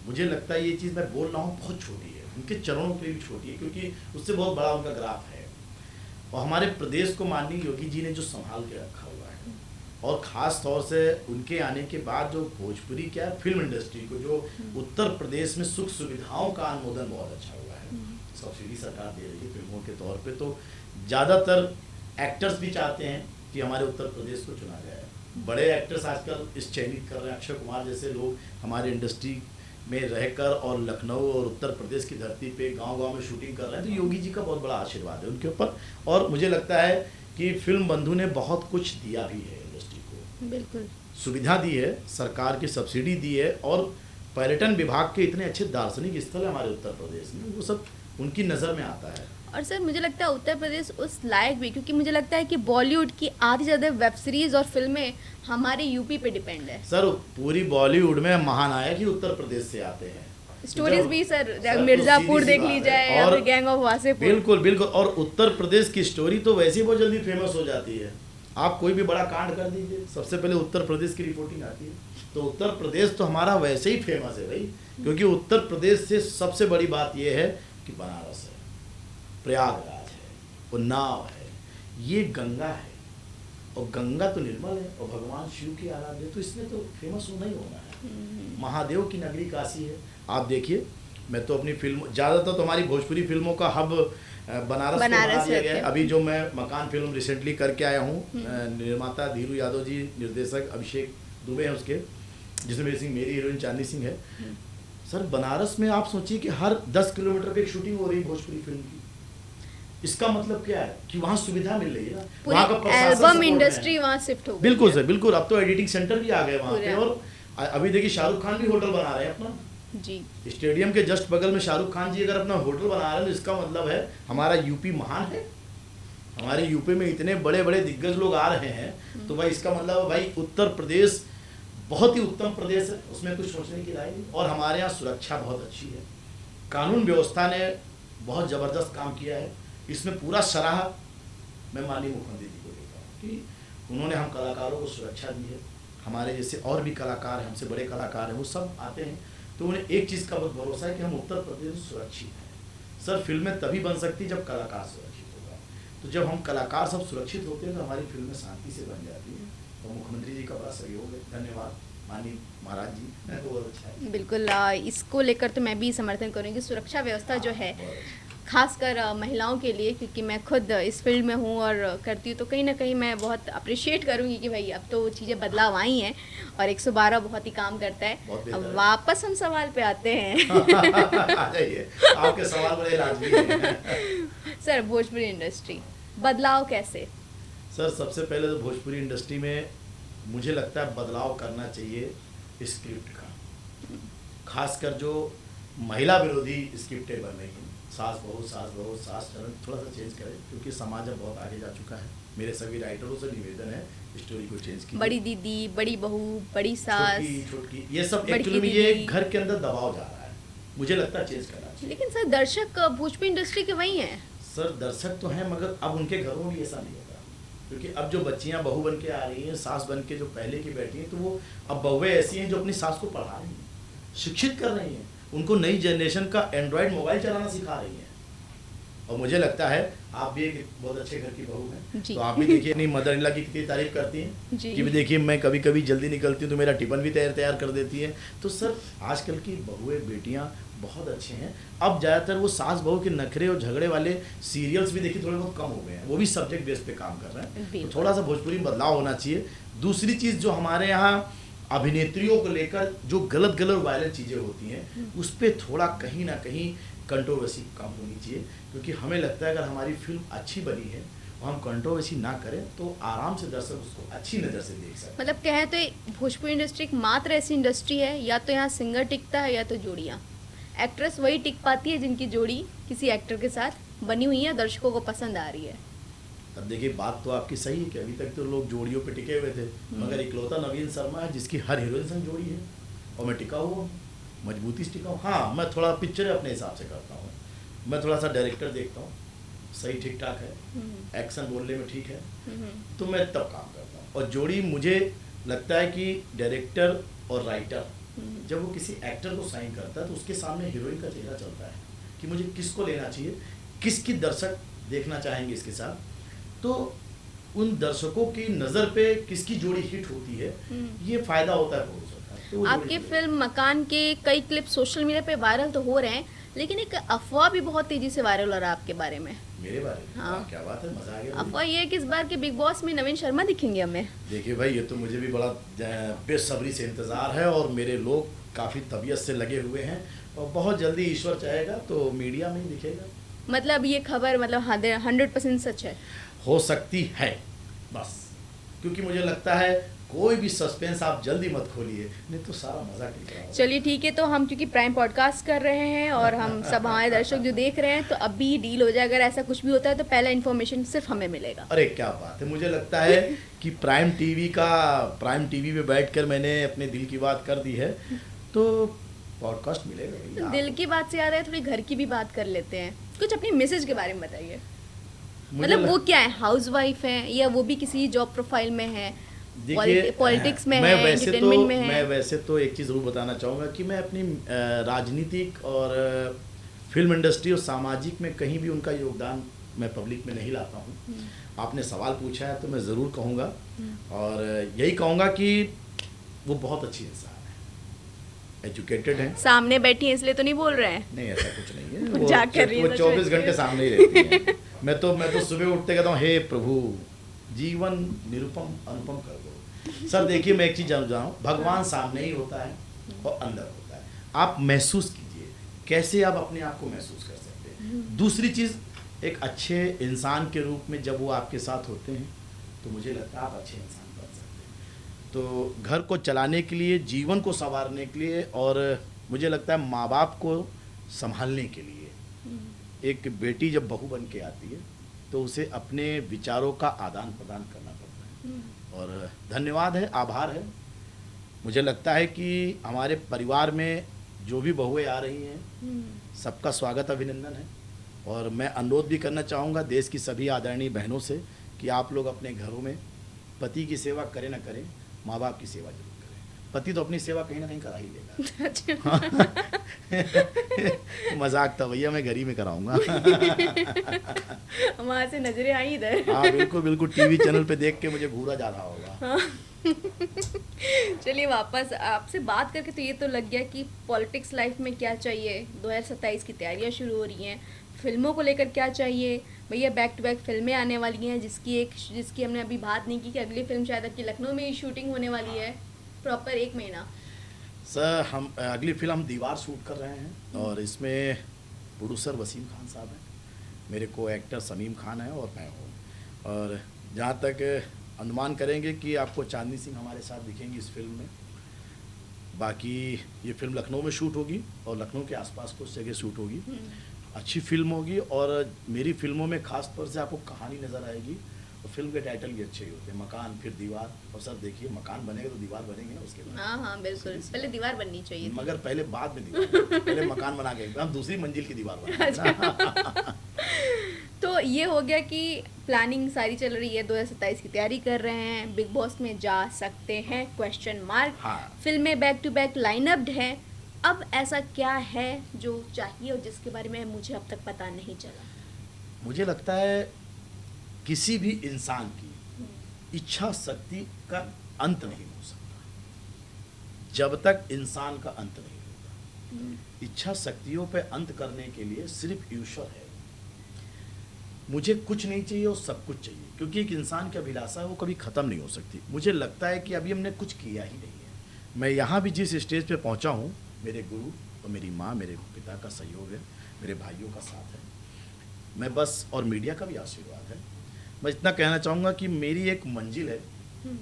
S2: मुझे लगता है ये चीज़ मैं बोल रहा हूँ बहुत छोटी है, उनके चरणों पे भी छोटी है, क्योंकि उससे बहुत बड़ा उनका ग्राफ है। और हमारे प्रदेश को माननीय योगी जी ने जो संभाल के रखा हुआ है, और ख़ास तौर से उनके आने के बाद जो भोजपुरी क्या फिल्म इंडस्ट्री को जो उत्तर प्रदेश में सुख सुविधाओं का अनुमोदन बहुत अच्छा हुआ है। सब्सिडी सरकार दे रही है फिल्मों के तौर पे, तो ज़्यादातर एक्टर्स भी चाहते हैं कि हमारे उत्तर प्रदेश को चुना जाए। बड़े एक्टर्स आजकल इस चयनित कर रहे हैं, अक्षय कुमार जैसे लोग हमारे इंडस्ट्री में रहकर और लखनऊ और उत्तर प्रदेश की धरती पे गांव-गांव में शूटिंग कर रहे हैं। तो योगी जी का बहुत बड़ा आशीर्वाद है उनके ऊपर, और मुझे लगता है कि फिल्म बंधु ने बहुत कुछ दिया भी है इंडस्ट्री को,
S1: बिल्कुल
S2: सुविधा दी है, सरकार की सब्सिडी दी है, और पर्यटन विभाग के इतने अच्छे दार्शनिक स्थल है हमारे उत्तर प्रदेश में, वो सब उनकी नज़र में आता है।
S1: और सर मुझे लगता है उत्तर प्रदेश उस लायक भी, क्योंकि मुझे लगता है कि बॉलीवुड की आधी ज़्यादा वेब सीरीज और फिल्में हमारे यूपी पे डिपेंड है।
S2: सर पूरी बॉलीवुड में महानायक ही उत्तर प्रदेश से आते हैं।
S1: स्टोरीज भी सर मिर्जापुर देख ली जाए और गैंग ऑफ वासेपुर।
S2: बिल्कुल बिल्कुल, और उत्तर प्रदेश की स्टोरी तो वैसे ही बहुत जल्दी फेमस हो जाती है। आप कोई भी बड़ा कांड कर दीजिए, सबसे पहले उत्तर प्रदेश की रिपोर्टिंग आती है। तो उत्तर प्रदेश तो हमारा वैसे ही फेमस है भाई, क्योंकि उत्तर प्रदेश से सबसे बड़ी बात यह है कि बनारस है, प्रयागराज है, उन्नाव है, ये गंगा है, और गंगा तो निर्मल है, और भगवान शिव की आराध्य, तो इसमें तो फेमस होना ही होना है। महादेव की नगरी काशी है। आप देखिए, मैं तो अपनी फिल्म ज़्यादातर तो हमारी भोजपुरी फिल्मों का हब बनारस को बना दिया गया है। अभी जो मैं मकान फिल्म रिसेंटली करके आया हूँ, निर्माता धीरू यादव जी, निर्देशक अभिषेक दुबे हैं उसके, जिसमें मेरी हीरोइन चांदनी सिंह है। सर बनारस में आप सोचिए कि हर 10 किलोमीटर पे एक शूटिंग हो रही है भोजपुरी फिल्म की। इसका मतलब क्या है कि वहाँ सुविधा मिल रही है ना, वहाँ का
S1: एल्बम इंडस्ट्री वहाँ शिफ्ट हो गई।
S2: बिल्कुल सर बिल्कुल, अब तो एडिटिंग सेंटर भी आ गए वहाँ पे, और अभी देखिए शाहरुख खान भी होटल बना रहे हैं अपना
S1: जी,
S2: स्टेडियम के जस्ट बगल में। शाहरुख खान जी अगर अपना होटल बना रहे हैं तो इसका मतलब है हमारा यूपी महान है। हमारे यूपी में इतने बड़े बड़े दिग्गज लोग आ रहे हैं, तो भाई इसका मतलब भाई उत्तर प्रदेश बहुत ही उत्तम प्रदेश है, उसमें कुछ सोचने की राय नहीं। और हमारे यहाँ सुरक्षा बहुत अच्छी है, कानून व्यवस्था ने बहुत ज़बरदस्त काम किया है, इसमें पूरा सराह मैं माननीय मुख्यमंत्री जी को देता हूँ कि उन्होंने हम कलाकारों को सुरक्षा दी है। हमारे जैसे और भी कलाकार हैं, हमसे बड़े कलाकार हैं, वो सब आते हैं, तो उन्हें एक चीज़ का बहुत भरोसा है कि हम उत्तर प्रदेश सुरक्षित हैं। सर फिल्में तभी बन सकती जब कलाकार सुरक्षित होगा, तो जब हम कलाकार सब सुरक्षित होते हैं तो हमारी फिल्में शांति से बन जाती है। और मुख्यमंत्री जी का बड़ा सहयोग है, धन्यवाद माननीय महाराज जी, बहुत अच्छा है।
S1: बिल्कुल, इसको लेकर तो मैं भी समर्थन करूँगी। सुरक्षा व्यवस्था जो है खासकर महिलाओं के लिए, क्योंकि मैं खुद इस फील्ड में हूँ और करती हूँ, तो कहीं ना कहीं मैं बहुत अप्रिशिएट करूँगी कि भाई अब तो वो चीज़ें बदलाव आई हैं और 112 बहुत ही काम करता है। अब वापस हम सवाल पे आते हैं।
S2: आ जाइए, आपके सवाल बड़े लाजमी हैं।
S1: सर भोजपुरी इंडस्ट्री बदलाव कैसे?
S2: सर सबसे पहले तो भोजपुरी इंडस्ट्री में मुझे लगता है बदलाव करना चाहिए स्क्रिप्ट का, खासकर जो महिला विरोधी स्क्रिप्टें बन रही हैं, सास बहू सास चरण, थोड़ा सा चेंज करें, क्योंकि समाज अब बहुत आगे जा चुका है। मेरे सभी राइटरों से निवेदन है स्टोरी को चेंज कीजिए।
S1: बड़ी दीदी, बड़ी बहू, बड़ी सास,
S2: छोटकी, ये सब एक्चुअली में ये घर के अंदर दबाव जा रहा है, मुझे लगता है चेंज करना चाहिए।
S1: लेकिन सर दर्शक भोजपुरी इंडस्ट्री के वही हैं।
S2: सर दर्शक तो हैं, मगर अब उनके घरों में भी ऐसा नहीं होगा, क्योंकि अब जो बच्चियां बहू बन के आ रही हैं, सास बन के जो पहले की बैठी हैं, तो वो अब बहुएं ऐसी हैं जो अपनी सास को पढ़ा रही हैं, शिक्षित कर रही हैं, उनको नई जनरेशन का एंड्रॉयड मोबाइल चलाना सिखा रही हैं। और मुझे लगता है आप भी एक बहुत अच्छे घर की बहू हैं,
S1: जी।
S2: तो आप भी देखिए अपनी मदर इन लॉ की कितनी तारीफ करती हैं
S1: जी।
S2: कि भी देखिए मैं कभी कभी जल्दी निकलती हूँ तो मेरा टिफिन भी तैयार कर देती है। तो सर आजकल की बहुएं बेटियाँ बहुत अच्छे हैं। अब ज़्यादातर वो सास बहू के नखरे और झगड़े वाले सीरियल्स भी देखिए थोड़े बहुत कम हो गए हैं, वो भी सब्जेक्ट बेस पे काम कर रहे हैं। तो थोड़ा सा भोजपुरी में बदलाव होना चाहिए। दूसरी चीज़ जो हमारे यहाँ अभिनेत्रियों को लेकर जो गलत गलत वायरल चीज़ें होती हैं उस पर थोड़ा कहीं ना कहीं कंट्रोवर्सी कम होनी चाहिए, क्योंकि हमें लगता है अगर हमारी फिल्म अच्छी बनी है और हम कंट्रोवर्सी ना करें तो आराम से दर्शक उसको अच्छी नज़र से देख सकते हैं।
S1: मतलब कहें तो ये भोजपुरी इंडस्ट्री एक मात्र ऐसी इंडस्ट्री है, या तो यहाँ सिंगर टिकता है या तो जोड़ियाँ। एक्ट्रेस वही टिक पाती है जिनकी जोड़ी किसी एक्टर के साथ बनी हुई है, दर्शकों को पसंद आ रही है।
S2: अब देखिए बात तो आपकी सही है कि अभी तक तो लोग जोड़ियों पे टिके हुए थे, मगर इकलौता नवीन शर्मा है जिसकी हर हीरोइन संग जोड़ी है और मैं टिका हुआ हूँ, मजबूती से टिका हूँ। हाँ, मैं थोड़ा पिक्चर अपने हिसाब से करता हूँ, मैं थोड़ा सा डायरेक्टर देखता हूँ, सही ठीक ठाक है, एक्शन बोलने में ठीक है, तो मैं तब काम करता हूँ। और जोड़ी मुझे लगता है कि डायरेक्टर और राइटर जब वो किसी एक्टर को साइन करता है तो उसके सामने हीरोइन का चेहरा चलता है कि मुझे किसको लेना चाहिए, किसकी दर्शक देखना चाहेंगे इसके साथ, तो उन दर्शकों की नज़र पे किसकी जोड़ी हिट होती है, ये फायदा होता है प्रोड्यूसर का। तो वो
S1: आपकी फिल्म मकान के कई क्लिप सोशल मीडिया पे वायरल तो हो रहे हैं, लेकिन एक अफवाह भी बहुत तेजी से वायरल हो रहा है आपके बारे में।
S2: मेरे बारे में?
S1: हाँ।
S2: क्या बात है, मजा आ गया।
S1: अफवाह ये है कि इस बार के बिग बॉस में नवीन शर्मा दिखेंगे हमें।
S2: देखिए भाई, ये तो मुझे भी बड़ा बेसब्री से इंतज़ार है और मेरे लोग काफ़ी तबीयत से लगे हुए हैं और बहुत जल्दी ईश्वर चाहेगा तो मीडिया में ही दिखेगा।
S1: मतलब ये खबर मतलब 100% सच है?
S2: हो सकती है बस, क्योंकि मुझे लगता है कोई भी सस्पेंस आप जल्दी मत खोलिए, नहीं तो सारा मजा निकल जाएगा।
S1: चलिए ठीक है, तो हम क्योंकि प्राइम पॉडकास्ट कर रहे हैं और हम सब हमारे दर्शक जो देख रहे हैं, तो अभी डील हो जाए, अगर ऐसा कुछ भी होता है तो पहला इन्फॉर्मेशन सिर्फ हमें मिलेगा।
S2: अरे क्या बात है, मुझे लगता है कि प्राइम टीवी पे बैठकर मैंने अपने दिल की बात कर दी है, तो पॉडकास्ट मिलेगा भैया।
S1: दिल की बात से याद है, थोड़ी घर की भी बात कर लेते हैं। कुछ अपनी मिसेज के बारे में बताइए, मतलब वो क्या है, हाउसवाइफ है या वो भी किसी जॉब प्रोफाइल में है, पॉलिटिक्स में है, एंटरटेनमेंट में है?
S2: मैं वैसे तो एक चीज़ ज़रूर बताना चाहूँगा कि मैं अपनी राजनीतिक और फिल्म इंडस्ट्री और सामाजिक में कहीं भी उनका योगदान मैं पब्लिक में नहीं लाता हूँ। आपने सवाल पूछा है तो मैं ज़रूर कहूँगा और यही कहूँगा कि वो बहुत अच्छी इंसान है, एजुकेटेड है।
S1: सामने बैठी है इसलिए तो नहीं बोल रहे हैं?
S2: नहीं, ऐसा कुछ नहीं है।
S1: जा कर रही है,
S2: वो 24 घंटे सामने ही रहती है। मैं तो सुबह उठते कहता हूँ, हे प्रभु जीवन निरुपम अनुपम कर दो। सर देखिए, मैं एक चीज़ जानूँ, भगवान सामने ही होता है और अंदर होता है। आप महसूस कीजिए कैसे आप अपने आप को महसूस कर सकते हैं। दूसरी चीज़, एक अच्छे इंसान के रूप में जब वो आपके साथ होते हैं तो मुझे लगता है आप अच्छे इंसान बन सकते हैं। तो घर को चलाने के लिए, जीवन को संवारने के लिए और मुझे लगता है माँ बाप को संभालने के लिए एक बेटी जब बहू बन के आती है तो उसे अपने विचारों का आदान प्रदान करना पड़ता है। और धन्यवाद है, आभार है। मुझे लगता है कि हमारे परिवार में जो भी बहुएं आ रही हैं सबका स्वागत, अभिनंदन है। और मैं अनुरोध भी करना चाहूँगा देश की सभी आदरणीय बहनों से कि आप लोग अपने घरों में पति की सेवा करें ना करें, माँ बाप की सेवा जरूर करें। पति तो अपनी सेवा कहीं ना कहीं करा ही लेगा। मजाक था भैया, मैं घर ही में कराऊंगा।
S1: वहाँ से नजरें आई इधर।
S2: हाँ बिल्कुल बिल्कुल, टीवी चैनल पे देख के मुझे घूरा जा रहा होगा।
S1: चलिए, वापस आपसे बात करके तो ये तो लग गया कि पॉलिटिक्स लाइफ में क्या चाहिए। 2027 की तैयारियां शुरू हो रही हैं, फिल्मों को लेकर क्या चाहिए भैया? बैक टू बैक फिल्में आने वाली हैं, जिसकी हमने अभी बात नहीं की कि अगली फिल्म शायद आपकी लखनऊ में ही शूटिंग होने वाली है, प्रॉपर 1 महीना।
S2: सर हम अगली फिल्म हम दीवार शूट कर रहे हैं और इसमें प्रोड्यूसर वसीम खान साहब हैं, मेरे को एक्टर समीम खान है और मैं हूँ। और जहाँ तक अनुमान करेंगे कि आपको चांदनी सिंह हमारे साथ दिखेंगी इस फिल्म में। बाकी ये फिल्म लखनऊ में शूट होगी और लखनऊ के आसपास कुछ जगह शूट होगी। अच्छी फिल्म होगी और मेरी फिल्मों में खास तौर से आपको कहानी नज़र आएगी और फिल्म के टाइटल भी अच्छे ही होते हैं, मकान फिर दीवार। और सर देखिए, मकान बनेगा तो दीवार बनेंगे ना उसके बाद।
S1: हाँ हाँ बिल्कुल, पहले दीवार बननी चाहिए,
S2: मगर पहले बाद में दीवार, पहले मकान बना के हम दूसरी मंजिल की दीवार बनाएंगे।
S1: तो ये हो गया कि प्लानिंग सारी चल रही है, 2027 की तैयारी कर रहे हैं, बिग बॉस में जा सकते हैं क्वेश्चन मार्क।
S2: हाँ।
S1: फिल्में बैक टू बैक लाइनअप्ड हैं। अब ऐसा क्या है जो चाहिए और जिसके बारे में मुझे अब तक पता नहीं चला?
S2: मुझे लगता है किसी भी इंसान की इच्छा शक्ति का अंत नहीं हो सकता जब तक इंसान का अंत नहीं होता। इच्छा शक्तियों पे अंत करने के लिए सिर्फ ईश्वर है। मुझे कुछ नहीं चाहिए और सब कुछ चाहिए, क्योंकि एक इंसान की अभिलाषा है वो कभी ख़त्म नहीं हो सकती। मुझे लगता है कि अभी हमने कुछ किया ही नहीं है। मैं यहाँ भी जिस स्टेज पे पहुँचा हूँ, मेरे गुरु और मेरी माँ, मेरे पिता का सहयोग है, मेरे भाइयों का साथ है, मैं बस, और मीडिया का भी आशीर्वाद है। मैं इतना कहना चाहूँगा कि मेरी एक मंजिल है,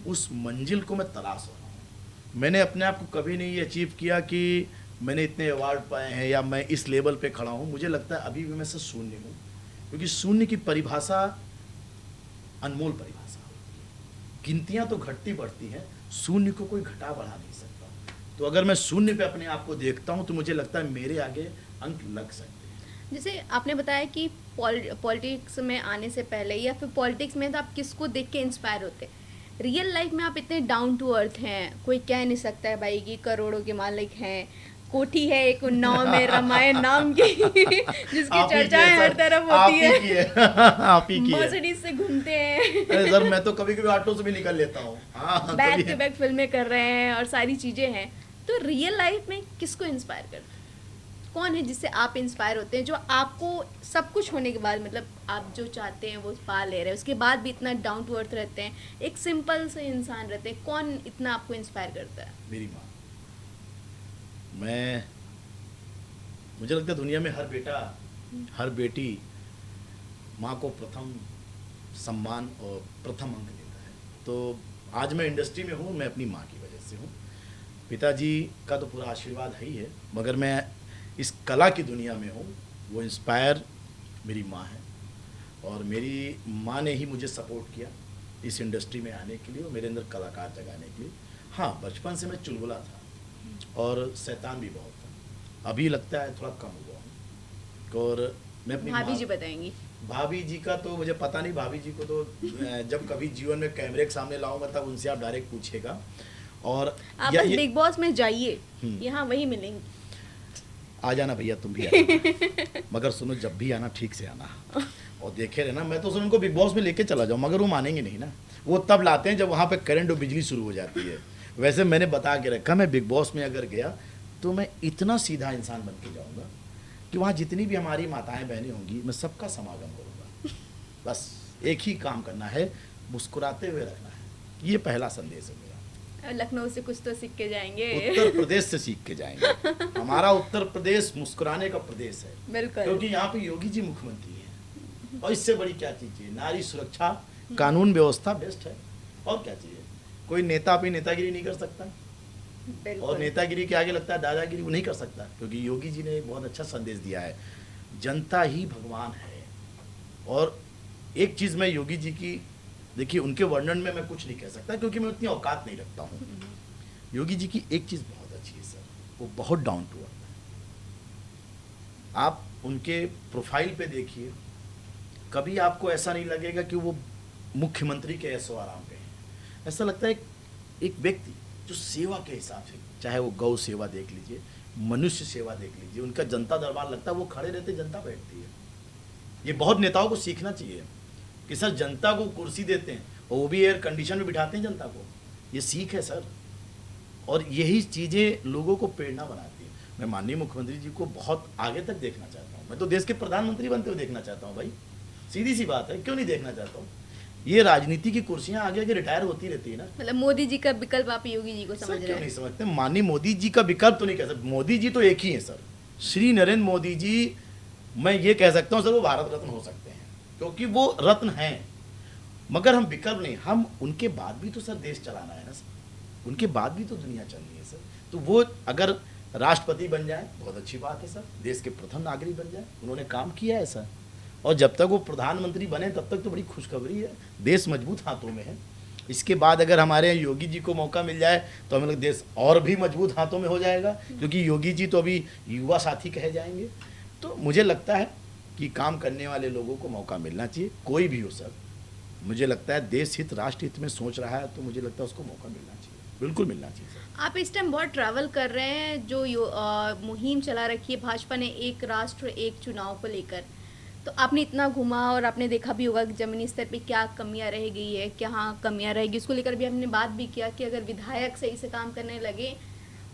S2: उस मंजिल को मैं तलाश रहा हूँ। मैंने अपने आप को कभी नहीं अचीव किया कि मैंने इतने अवार्ड पाए हैं या मैं इस लेवल पे खड़ा हूँ। मुझे लगता है अभी भी मैं से शून्य हूँ, क्योंकि शून्य की परिभाषा अनमोल परिभाषा होती है। गिनतियाँ तो घटती बढ़ती हैं, शून्य को कोई घटा बढ़ा नहीं सकता। तो अगर मैं शून्य पे अपने आप को देखता हूँ तो मुझे लगता है मेरे आगे अंक लग सकते हैं।
S1: जैसे आपने बताया कि पॉलिटिक्स में आने से पहले या फिर पॉलिटिक्स में तो आप किसको देख के इंस्पायर होते? रियल लाइफ में आप इतने डाउन टू अर्थ हैं, कोई कह नहीं सकता है भाई कि करोड़ों के मालिक हैं, कोठी है एक उन्नाव में रामायण नाम की जिसकी चर्चाएं हर तरफ होती है।
S2: आप ही की है।
S1: मर्सिडीज से घूमते हैं।
S2: अरे सर, मैं तो कभी कभी ऑटो से भी निकल लेता हूँ। हाँ,
S1: बैक टू बैक फिल्में कर रहे हैं और सारी चीजें हैं। तो रियल लाइफ में किसको इंस्पायर करते हैं? कौन है जिससे आप इंस्पायर होते हैं, जो आपको सब कुछ होने के बाद, मतलब आप जो चाहते हैं वो पा ले रहे हैं, उसके बाद भी इतना डाउन टू अर्थ रहते हैं, एक सिंपल से इंसान रहते हैं, कौन इतना आपको इंस्पायर करता है?
S2: मेरी माँ। मुझे लगता है दुनिया में हर बेटा, हर बेटी माँ को प्रथम सम्मान और प्रथम अंक देता है। तो आज मैं इंडस्ट्री में हूँ, मैं अपनी माँ की वजह से हूँ। पिताजी का तो पूरा आशीर्वाद है ही है, मगर मैं इस कला की दुनिया में हूँ, वो इंस्पायर मेरी माँ है। और मेरी माँ ने ही मुझे सपोर्ट किया इस इंडस्ट्री में आने के लिए और मेरे अंदर कलाकार जगाने के लिए। हाँ, बचपन से मैं चुलबुला था और शैतान भी बहुत था। अभी लगता है थोड़ा कम हुआ हूँ। और मैं अपनी
S1: भाभी जी बताएंगी।
S2: भाभी जी का तो मुझे पता नहीं। भाभी जी को तो जब कभी जीवन में कैमरे के सामने लाऊंगा तब उनसे आप डायरेक्ट पूछिएगा। और
S1: आप बस बिग बॉस में जाइए, यहाँ वही मिलेंगी।
S2: आ जाना भैया, तुम भी आना। मगर सुनो, जब भी आना ठीक से आना और देखे रहना। मैं तो सुन उनको बिग बॉस में लेके चला जाऊँ, मगर वो मानेंगे नहीं ना। वो तब लाते हैं जब वहाँ पे करंट और बिजली शुरू हो जाती है। वैसे मैंने बता के रखा, मैं बिग बॉस में अगर गया तो मैं इतना सीधा इंसान बन के जाऊँगा कि वहाँ जितनी भी हमारी माताएं बहनें होंगी, मैं सबका समागम करूँगा। बस एक ही काम करना है, मुस्कुराते हुए रखना है। ये पहला संदेश है मेरा।
S1: लखनऊ से कुछ तो सीख के जाएंगे,
S2: उत्तर प्रदेश से सीख के जाएंगे। हमारा उत्तर प्रदेश मुस्कुराने का प्रदेश है।
S1: बिल्कुल।
S2: क्योंकि यहाँ पे योगी जी मुख्यमंत्री हैं और इससे बड़ी क्या चीज़ है? नारी सुरक्षा, कानून व्यवस्था बेस्ट है। और क्या चाहिए? कोई नेता अपनी नेतागिरी नहीं कर सकता, और नेतागिरी के आगे लगता है दादागिरी, वो नहीं कर सकता। क्योंकि योगी जी ने एक बहुत अच्छा संदेश दिया है, जनता ही भगवान है। और एक चीज़ मैं योगी जी की, देखिए उनके वर्णन में मैं कुछ नहीं कह सकता क्योंकि मैं उतनी औकात नहीं रखता हूँ। योगी जी की एक चीज़ बहुत अच्छी है सर, वो बहुत डाउन टू अर्थ है। आप उनके प्रोफाइल पे देखिए, कभी आपको ऐसा नहीं लगेगा कि वो मुख्यमंत्री के ऐशो आराम पे हैं। ऐसा लगता है एक व्यक्ति जो सेवा के हिसाब से, चाहे वो गौ सेवा देख लीजिए, मनुष्य सेवा देख लीजिए, उनका जनता दरबार लगता है, वो खड़े रहते जनता बैठती है। ये बहुत नेताओं को सीखना चाहिए कि सर जनता को कुर्सी देते हैं और वो भी एयर कंडीशन में बिठाते हैं जनता को। ये सीख है सर, और यही चीज़ें लोगों को प्रेरणा बनाती है। मैं माननीय मुख्यमंत्री जी को बहुत आगे तक देखना चाहता हूँ। मैं तो देश के प्रधानमंत्री बनते हुए देखना चाहता हूँ भाई, सीधी सी बात है। क्यों नहीं देखना चाहता हूँ? ये राजनीति की कुर्सियां आगे आगे रिटायर होती रहती है ना।
S1: मतलब मोदी जी का विकल्प आप योगी जी को समझ रहे हैं?
S2: क्यों नहीं समझते? माननीय मोदी जी का विकल्प तो नहीं कह सकते, मोदी जी तो एक ही है सर, श्री नरेंद्र मोदी जी। मैं ये कह सकता हूँ सर, वो भारत रत्न हो सकते हैं क्योंकि वो रत्न हैं, मगर हम विकल्प नहीं। हम उनके बाद भी तो सर देश चलाना है ना सर, उनके बाद भी तो दुनिया चलनी है सर। तो वो अगर राष्ट्रपति बन जाए बहुत अच्छी बात है सर, देश के प्रथम नागरिक बन जाए, उन्होंने काम किया है सर। और जब तक वो प्रधानमंत्री बने तब तक तो बड़ी खुशखबरी है, देश मजबूत हाथों में है। इसके बाद अगर हमारे योगी जी को मौका मिल जाए तो हमें देश और भी मजबूत हाथों में हो जाएगा, क्योंकि योगी जी तो अभी युवा साथी कहे जाएंगे। तो मुझे लगता है कि काम करने वाले लोगों को मौका मिलना चाहिए, कोई भी हो सर। मुझे लगता है देश हित राष्ट्र हित में सोच रहा है तो मुझे लगता है उसको मौका मिलना चाहिए, बिल्कुल मिलना चाहिए सर।
S1: आप इस टाइम बहुत ट्रैवल कर रहे हैं, जो मुहिम चला रखी है भाजपा ने, एक राष्ट्र एक चुनाव को लेकर, तो आपने इतना घूमा और आपने देखा भी होगा कि ज़मीनी स्तर पे क्या कमियां रह गई है, क्या हाँ कमियां रहेगी, उसको लेकर भी हमने बात भी किया कि अगर विधायक सही से काम करने लगे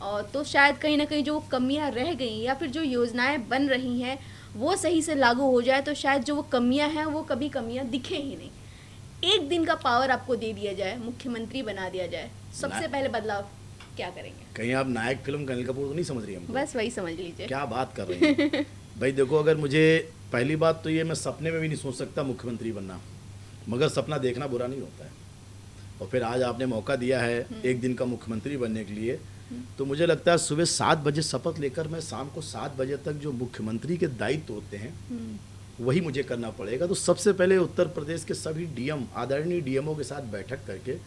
S1: और तो शायद कहीं ना कहीं जो कमियां रह गई या फिर जो योजनाएं बन रही हैं वो सही से लागू हो जाए तो शायद जो वो कमियां हैं वो कभी कमियां दिखे ही नहीं। एक दिन का पावर आपको दे दिया जाए, मुख्यमंत्री बना दिया जाए, सबसे पहले बदलाव क्या करेंगे?
S2: कहीं आप नायक फिल्म का अनिल कपूर तो नहीं समझ रही हमको?
S1: बस वही समझ लीजिए।
S2: क्या बात कर रही हैं? भाई देखो, अगर मुझे पहली बात तो ये, मैं सपने में भी नहीं सोच सकता मुख्यमंत्री बनना, मगर सपना देखना बुरा नहीं होता है। और फिर आज आपने मौका दिया है एक दिन का मुख्यमंत्री बनने के लिए, तो मुझे लगता है सुबह 7 बजे शपथ लेकर मैं शाम को 7 बजे तक जो मुख्यमंत्री के दायित्व होते हैं वही मुझे करना पड़ेगा। तो सबसे पहले उत्तर प्रदेश के सभी डीएम, आदरणीय डीएमओ के साथ बैठक करके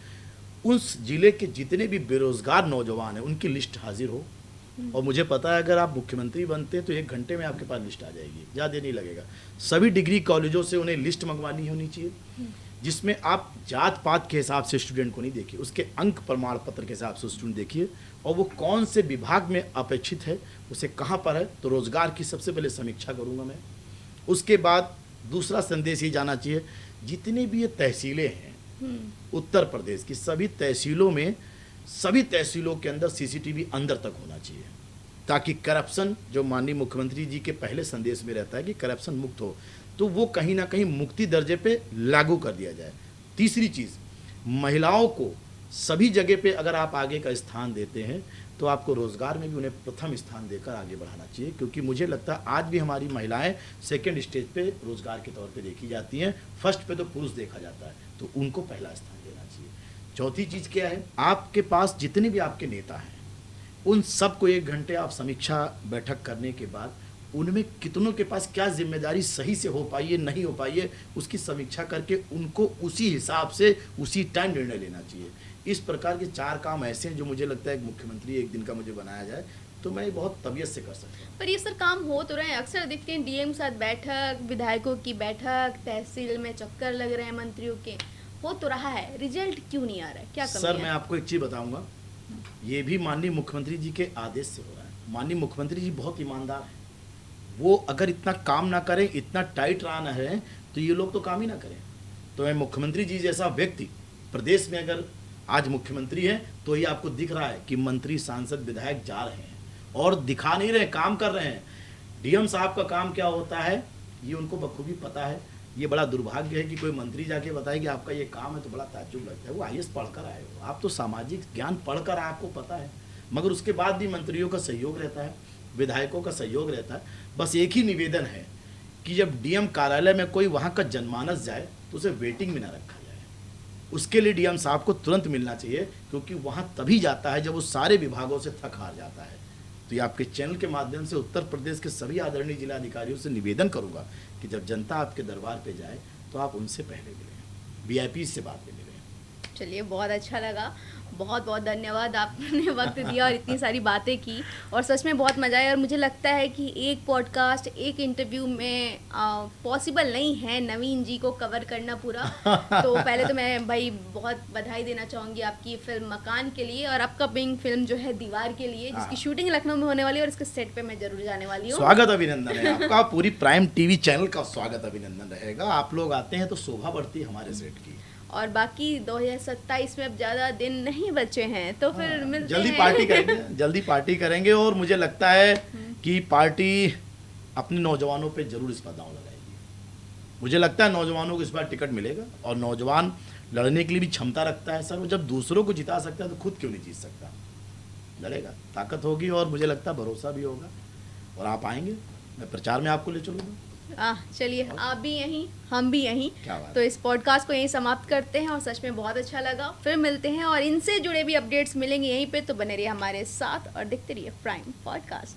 S2: उस जिले के जितने भी बेरोजगार नौजवान हैं उनकी लिस्ट हाजिर हो। और मुझे पता है अगर आप मुख्यमंत्री बनते हैं तो 1 घंटे में आपके पास लिस्ट आ जाएगी, ज़्यादा नहीं लगेगा। सभी डिग्री कॉलेजों से उन्हें लिस्ट मंगवानी होनी चाहिए, जिसमें आप जात पात के हिसाब से स्टूडेंट को नहीं देखिए, उसके अंक प्रमाण पत्र के हिसाब से स्टूडेंट देखिए, और वो कौन से विभाग में अपेक्षित है, उसे कहाँ पर है। तो रोजगार की सबसे पहले समीक्षा करूँगा मैं। उसके बाद दूसरा संदेश ये जाना चाहिए, जितने भी ये तहसीलें हैं उत्तर प्रदेश की, सभी तहसीलों में, सभी तहसीलों के अंदर सीसीटीवी अंदर तक होना चाहिए, ताकि करप्शन, जो माननीय मुख्यमंत्री जी के पहले संदेश में रहता है कि करप्शन मुक्त हो, तो वो कहीं ना कहीं मुक्ति दर्जे पे लागू कर दिया जाए। तीसरी चीज़, महिलाओं को सभी जगह पे अगर आप आगे का स्थान देते हैं तो आपको रोज़गार में भी उन्हें प्रथम स्थान देकर आगे बढ़ाना चाहिए, क्योंकि मुझे लगता है आज भी हमारी महिलाएं सेकंड स्टेज पे रोज़गार के तौर पे देखी जाती हैं, फर्स्ट पे तो पुरुष देखा जाता है, तो उनको पहला स्थान देना चाहिए। चौथी चीज़ क्या है, आपके पास जितने भी आपके नेता हैं उन सबको 1 घंटे आप समीक्षा बैठक करने के बाद उनमें कितनों के पास क्या जिम्मेदारी सही से हो पाई है, नहीं हो पाई है, उसकी समीक्षा करके उनको उसी हिसाब से उसी टाइम निर्णय लेना चाहिए। इस प्रकार के 4 काम ऐसे हैं जो मुझे लगता है एक मुख्यमंत्री एक दिन का मुझे बनाया जाए तो मैं बहुत तबीयत से कर सकता हूँ।
S1: पर ये सर काम हो तो रहे हैं, अक्सर देखते हैं डीएम के साथ बैठक, विधायकों की बैठक, तहसील में चक्कर लग रहे हैं मंत्रियों के, हो तो रहा है, रिजल्ट क्यों नहीं आ रहा है, क्या कमी
S2: सर
S1: है?
S2: मैं आपको एक चीज़ बताऊंगा, ये भी माननीय मुख्यमंत्री जी के आदेश से हो रहा है। माननीय मुख्यमंत्री जी बहुत ईमानदार हैं, वो अगर इतना काम ना करें, इतना टाइट रहा ना है, तो ये लोग तो काम ही ना करें। तो मैं मुख्यमंत्री जी जैसा व्यक्ति प्रदेश में अगर आज मुख्यमंत्री है तो ये आपको दिख रहा है कि मंत्री, सांसद, विधायक जा रहे हैं और दिखा नहीं रहे, काम कर रहे हैं। डीएम साहब का काम क्या होता है ये उनको बखूबी पता है। ये बड़ा दुर्भाग्य है कि कोई मंत्री जाके बताए कि आपका ये काम है तो बड़ा ताज्जुब लगता है। वो आईएएस पढ़कर आए हो, आप तो सामाजिक ज्ञान पढ़कर आए, आपको पता है, मगर उसके बाद भी मंत्रियों का सहयोग रहता है, विधायकों का सहयोग रहता है। बस एक ही निवेदन है कि जब डीएम कार्यालय में कोई वहाँ का जनमानस जाए तो उसे वेटिंग में ना रखा जाए, उसके लिए डीएम साहब को तुरंत मिलना चाहिए, क्योंकि वहाँ तभी जाता है जब वो सारे विभागों से थक हार जाता है। तो ये आपके चैनल के माध्यम से उत्तर प्रदेश के सभी आदरणीय जिला अधिकारियों से निवेदन करूँगा कि जब जनता आपके दरबार पे जाए तो आप उनसे पहले मिलें, वीआईपी से बाद में मिलें।
S1: चलिए, बहुत अच्छा लगा, बहुत बहुत धन्यवाद, आपने वक्त दिया और इतनी सारी बातें की, और सच में बहुत मज़ा आया। और मुझे लगता है कि एक पॉडकास्ट, एक इंटरव्यू में पॉसिबल नहीं है नवीन जी को कवर करना पूरा। तो पहले तो मैं भाई बहुत बधाई देना चाहूँगी आपकी फिल्म मकान के लिए और अपकमिंग फिल्म जो है दीवार के लिए, जिसकी शूटिंग लखनऊ में होने वाली है और इसके सेट पे मैं जरूर जाने वाली हूँ।
S2: स्वागत अभिनंदन है आपका, पूरी प्राइम टीवी चैनल का स्वागत अभिनंदन रहेगा। आप लोग आते हैं तो शोभा बढ़ती है हमारे सेट की।
S1: और बाकी 2027 में अब ज़्यादा दिन नहीं बचे हैं, तो फिर मिलते
S2: जल्दी
S1: हैं।
S2: पार्टी करेंगे, जल्दी पार्टी करेंगे। और मुझे लगता है कि पार्टी अपने नौजवानों पे जरूर इस बार दांव लगाएगी। मुझे लगता है नौजवानों को इस बार टिकट मिलेगा, और नौजवान लड़ने के लिए भी क्षमता रखता है सर। वो जब दूसरों को जिता सकता है तो खुद क्यों नहीं जीत सकता, लड़ेगा, ताकत होगी, और मुझे लगता है भरोसा भी होगा। और आप आएंगे, मैं प्रचार में आपको ले चलूँगा।
S1: चलिए, आप भी यहीं, हम भी यहीं।
S2: क्या बात।
S1: तो इस पॉडकास्ट को यहीं समाप्त करते हैं, और सच में बहुत अच्छा लगा। फिर मिलते हैं और इनसे जुड़े भी अपडेट्स मिलेंगे यहीं पे, तो बने रहिए हमारे साथ और देखते रहिए प्राइम पॉडकास्ट।